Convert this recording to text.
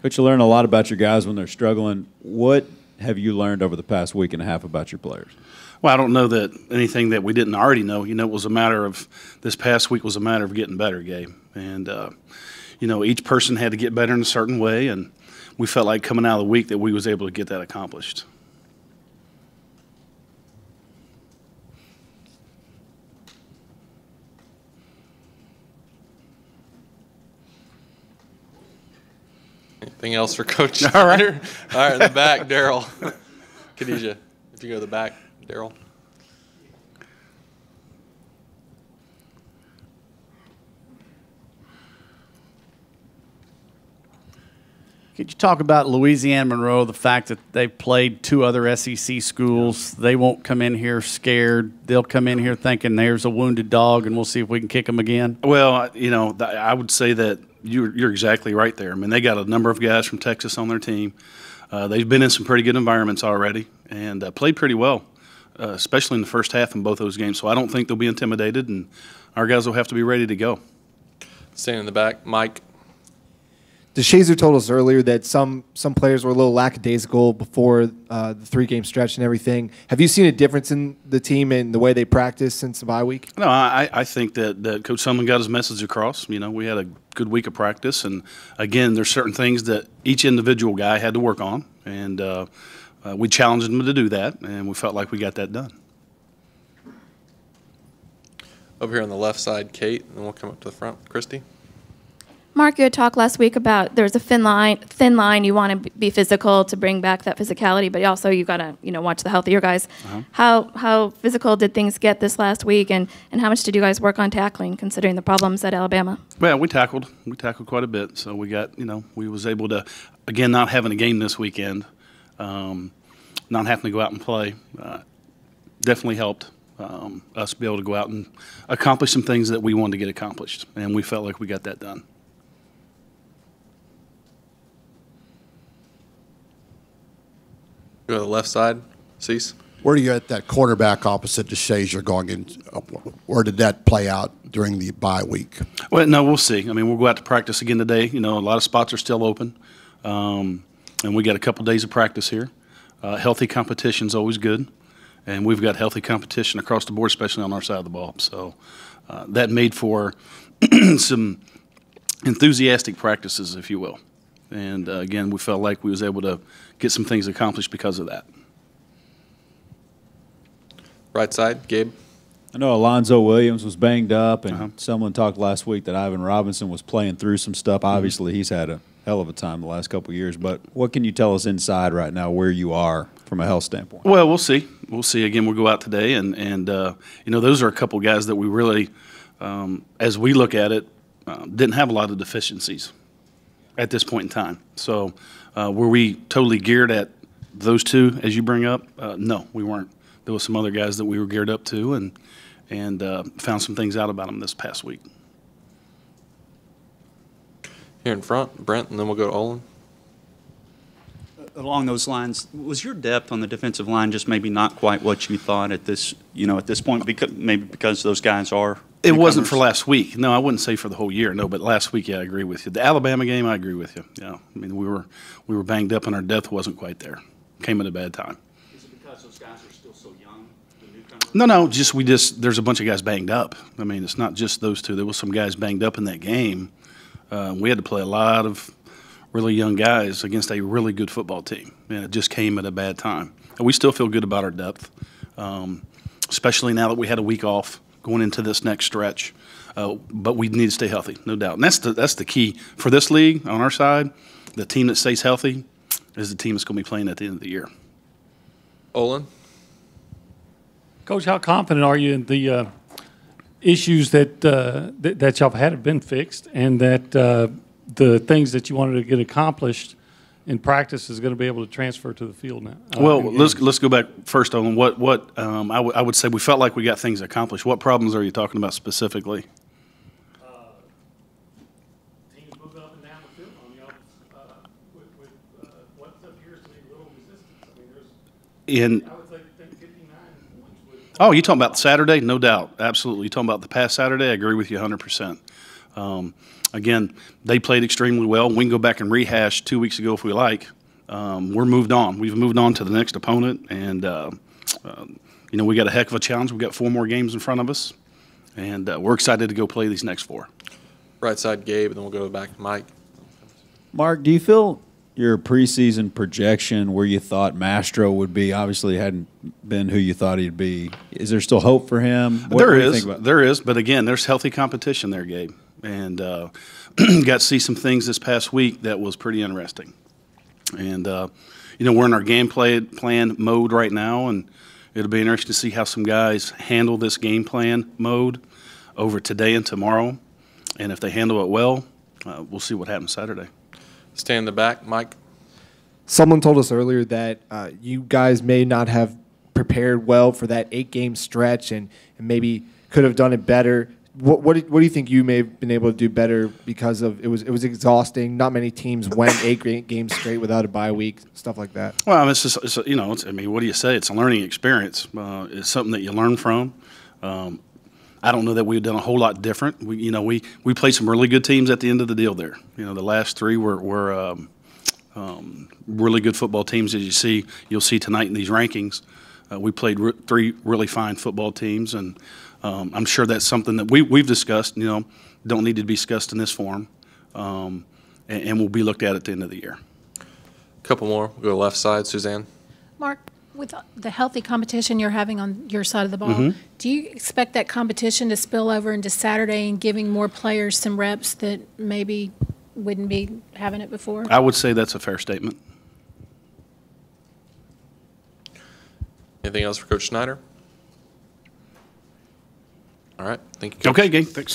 But you learn a lot about your guys when they're struggling. What have you learned over the past week and a half about your players? Well, I don't know that anything that we didn't already know. You know, it was a matter of this past week was a matter of getting better, Gabe. And, you know, each person had to get better in a certain way, and we felt like coming out of the week that we was able to get that accomplished. Anything else for Coach Snyder? All right, in the back, Daryl. Khadijah, if you go to the back, Daryl. Could you talk about Louisiana Monroe, the fact that they've played 2 other SEC schools? They won't come in here scared. They'll come in here thinking there's a wounded dog, and we'll see if we can kick them again. Well, you know, I would say that you're exactly right there. I mean, they got a number of guys from Texas on their team. They've been in some pretty good environments already and played pretty well, especially in the first half in both those games. So I don't think they'll be intimidated, and our guys will have to be ready to go. Standing in the back, Mike. DeShazer told us earlier that some players were a little lackadaisical before the 3-game stretch and everything. Have you seen a difference in the team and the way they practice since the bye week? No, I think that Coach Sumlin got his message across. You know, we had a good week of practice, and again, there's certain things that each individual guy had to work on, and we challenged them to do that, and we felt like we got that done. Over here on the left side, Kate, and then we'll come up to the front. Christy. Mark, you had talked last week about there's a thin line. You want to be physical to bring back that physicality, but also you got to watch the health of your guys. How physical did things get this last week, and how much did you guys work on tackling, considering the problems at Alabama? Well, we tackled quite a bit. So we got we was able to, again, not having a game this weekend, not having to go out and play, definitely helped us be able to go out and accomplish some things that we wanted to get accomplished, and we felt like we got that done. Go to the left side, Cease. Where are you at that quarterback opposite DeShazer going in? Where did that play out during the bye week? Well, no, we'll see. I mean, we'll go out to practice again today. You know, a lot of spots are still open, and we got a couple days of practice here. Healthy competition is always good, and we've got healthy competition across the board, especially on our side of the ball. So that made for some enthusiastic practices, if you will. And, again, we felt like we was able to get some things accomplished because of that. Right side, Gabe. I know Alonzo Williams was banged up, and someone talked last week that Ivan Robinson was playing through some stuff. Obviously, he's had a hell of a time the last couple of years. But what can you tell us inside right now where you are from a health standpoint? Well, we'll see. We'll see. Again, we'll go out today, and you know, those are a couple guys that we really, as we look at it, didn't have a lot of deficiencies at this point in time. So were we totally geared at those two, as you bring up? No, we weren't. There was some other guys that we were geared up to and found some things out about them this past week. Here in front, Brent, and then we'll go to Olin. Along those lines, was your depth on the defensive line just maybe not quite what you thought at this, at this point, maybe because those guys are It wasn't for last week. No, I wouldn't say for the whole year. No, but last week, yeah, I agree with you. The Alabama game, I agree with you. Yeah, I mean, we were banged up and our depth wasn't quite there. Came at a bad time. Is it because those guys are still so young, the newcomers? No, there's a bunch of guys banged up. I mean, it's not just those two. There was some guys banged up in that game. We had to play a lot of really young guys against a really good football team, and it just came at a bad time. And we still feel good about our depth, especially now that we had a week off going into this next stretch. But we need to stay healthy, no doubt. And that's the key for this league on our side. The team that stays healthy is the team that's going to be playing at the end of the year. Olin? Coach, how confident are you in the issues that y'all had have been fixed, and that the things that you wanted to get accomplished in practice is going to be able to transfer to the field now? Well, let's go back first on what I would say we felt like we got things accomplished. What problems are you talking about specifically? Teams moving up and down the field on y'all with what appears to be little resistance. I mean, I would say 59 points. Oh, you talking about Saturday? No doubt, absolutely. You talking about the past Saturday? I agree with you 100%. Again, they played extremely well. We can go back and rehash 2 weeks ago if we like. We're moved on. We've moved on to the next opponent, and we got a heck of a challenge. We've got 4 more games in front of us, and we're excited to go play these next 4. Right side, Gabe, and then we'll go back to Mike. Mark, do you feel your preseason projection where you thought Mastro would be obviously hadn't been who you thought he'd be? Is there still hope for him? What do you think about that? There is, but again, there's healthy competition there, Gabe, and got to see some things this past week that was pretty interesting. And we're in our game plan mode right now, and it'll be interesting to see how some guys handle this game plan mode over today and tomorrow. And if they handle it well, we'll see what happens Saturday. Stay in the back, Mike. Someone told us earlier that you guys may not have prepared well for that 8-game stretch and maybe could have done it better. What do you think you may have been able to do better because of it was exhausting? Not many teams went 8 games straight without a bye week, stuff like that. Well, it's just what do you say? It's a learning experience. It's something that you learn from. I don't know that we've done a whole lot different. We played some really good teams at the end of the deal there. The last 3 were really good football teams, as you'll see tonight in these rankings. We played 3 really fine football teams, and I'm sure that's something that we've discussed. Don't need to be discussed in this forum, and will be looked at the end of the year. A couple more. We'll go left side, Suzanne. Mark, with the healthy competition you're having on your side of the ball, do you expect that competition to spill over into Saturday and giving more players some reps that maybe wouldn't be having it before? I would say that's a fair statement. Anything else for Coach Snyder? All right. Thank you, Coach. Okay, Gabe. Thanks.